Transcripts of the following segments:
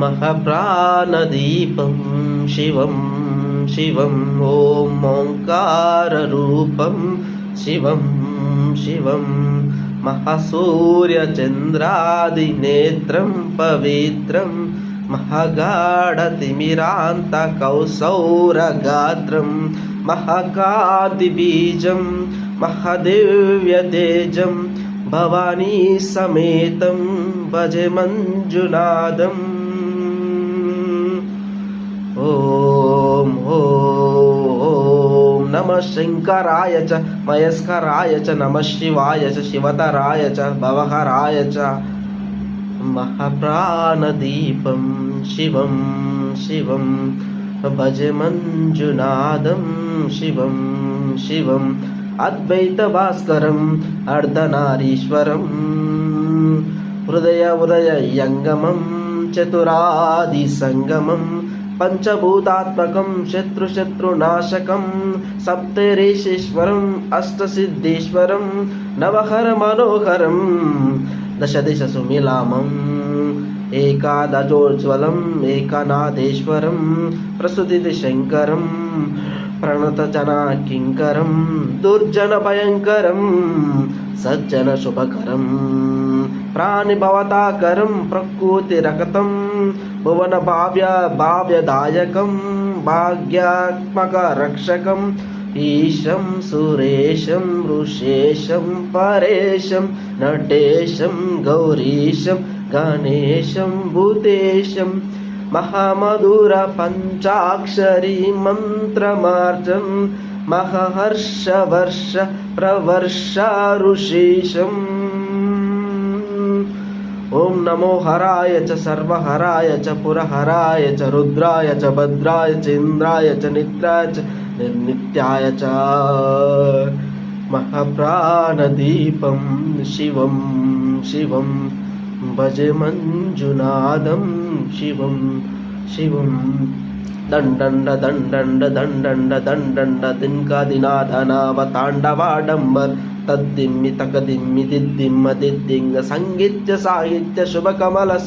महाप्राणदीपं शिवं शिवं ॐ ओङ्काररूपं शिवं शिवं महासूर्यचन्द्रादिनेत्रं पवित्रं महागाढतिमिरान्तकौसौरगात्रं महाकान्तिबीजं महादिव्यतेजं भवानी समेतं भजे मंजुनादम् ॐ नमः शंकराय च मयस्कराय च नमः शिवाय च शिवतराय च भवहराय च महाप्राणदीपं शिवं शिवं भजे मंजुनादं शिवं शिवं अद्वैतभास्करम् अर्धनारीश्वरं हृदय उदययङ्गमं चतुरादिसङ्गमं पंचभूतात्मकं शत्रुनाशकं सप्तऋषीश्वरम् अष्टसिद्धीश्वरं नवहर मनोहरं दशदिशसुमिलामम् एकादशोज्ज्वलम् एकनाथेश्वरं प्रसूतिशङ्करं प्रणतजनाकिङ्करं दुर्जनभयङ्करं सज्जनशुभकरं प्राणिभवताकरं प्रकृतिरकतं भुवनभाव्यदायकं भाग्यात्मकरक्षकम् ईशं सुरेशं ऋषेशं परेशं नटेशं गौरीशं गणेशं भूतेशं महामधुर पंचाक्षरी मंत्रमार्जन महर्षवर्ष प्रवर्ष ऋषीशम् ओम नमो हराय च सर्वहराय च पुरहराय च रुद्राय च भद्राय च इंद्राय च नित्याय च निर्नित्याय च महाप्राणदीपं शिवं शिवं भजे मंजुनादं शिवं शिवं दंडंड दंडंड दंडंड दंडंड दिनकादिनाथनावतांडवाडंबर तद्दिम्मि तकदिम्मि दिद्दिम्म दिद्दिंग संगीत्य साहित्य शुभकमलस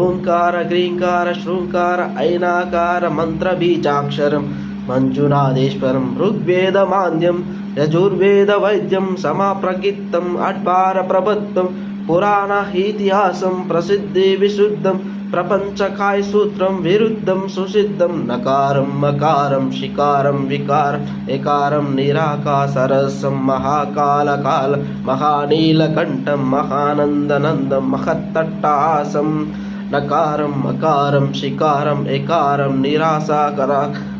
ओंकार ग्रींकार श्रृंकार ऐनाकार मंत्रबीजाक्षरं मंजुनाथेश्वरं ऋग्वेदमान्यं यजुर्वेदवैद्यं समाप्रगित्तम् अट्वारप्रबद्धं पुराण इतिहासं प्रसिद्धि विशुद्धं प्रपंचकायसूत्रं विरुद्धं सुसिद्धं नकारं मकारं शिकारं विकारं एकारं निराकासरसं महाकालकाल महानीलकण्ठं महानन्दनन्दं महत्तट्टासं नकारं मकारं शिकारं एकारं निरासाकर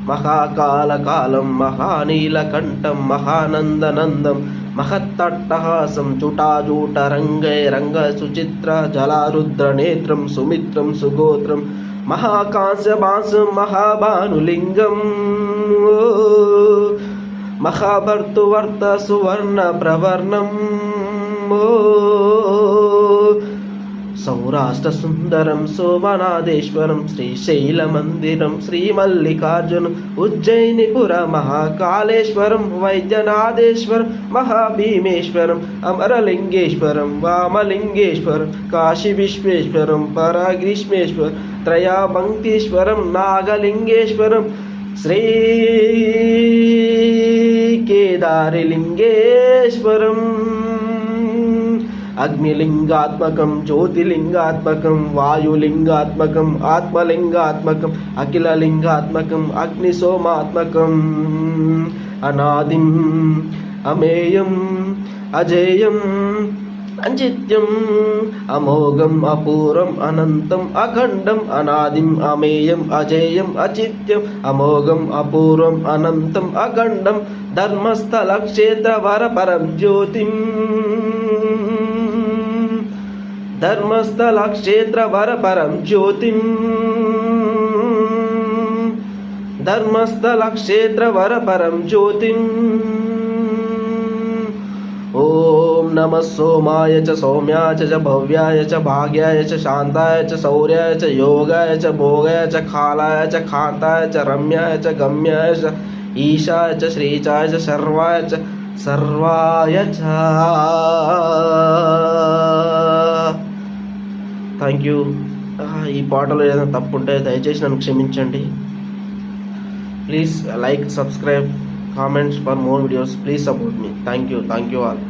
महाकालकालं महानीलकण्ठं महानन्दनन्दं महत्तट्टहासं चुटाजूटरङ्गैरङ्ग सुचित्र जलारुद्रनेत्रं सुमित्रं सुगोत्रं महाकांस्यवासं महाभानुलिङ्गं महाभर्तुवर्त सुवर्णप्रवर्णं सौराष्ट्रसुन्दरं सोमनाथेश्वरं श्रीशैलमन्दिरं श्रीमल्लिकार्जुनं उज्जयिनीपुरं महाकालेश्वरं वैद्यनाथेश्वरं महाभीमेश्वरं अमरलिङ्गेश्वरं वामलिङ्गेश्वरं काशीविश्वेश्वरं पराग्रीष्मेश्वरं त्रयाभङ्क्तीश्वरं नागलिङ्गेश्वरं श्रीकेदारलिङ्गेश्वरम् अग्निलिंगात्मकं ज्योतिलिंगात्मकं वायुलिंगात्मकं आत्मलिंगात्मकं अखिललिंगात्मकं अग्निसोमात्मकं अनादिं अमेयं अजेयं अचित्यं अमोघं अपूर्वं अनन्तं अखण्डं अनादिं अमेयं अजेयं अचित्यं अमोघं अपूर्वं अनन्तं अखण्डं धर्मस्थलक्षेत्रवरपरं ज्योतिं धर्मस्थलक्षेत्रवरपरं ज्योतिं धर्मस्थलक्षेत्रवरपरं ज्योतिं ओम नमः सोमाय च सौम्याय च भव्याय च भाग्याय च शांताय च शौर्याय च योगाय च भोगाय च खालाय च खाताय च रम्याय च गम्याय च ईशाय च श्रीचाय च सर्वाय च सर्वाय च। Thank you. ఈ పాటలో ఏదైనా తప్పు ఉంటే దయచేసి నన్ను క్షమించండి. Please like, subscribe, comments for more videos. Please support me. Thank you all.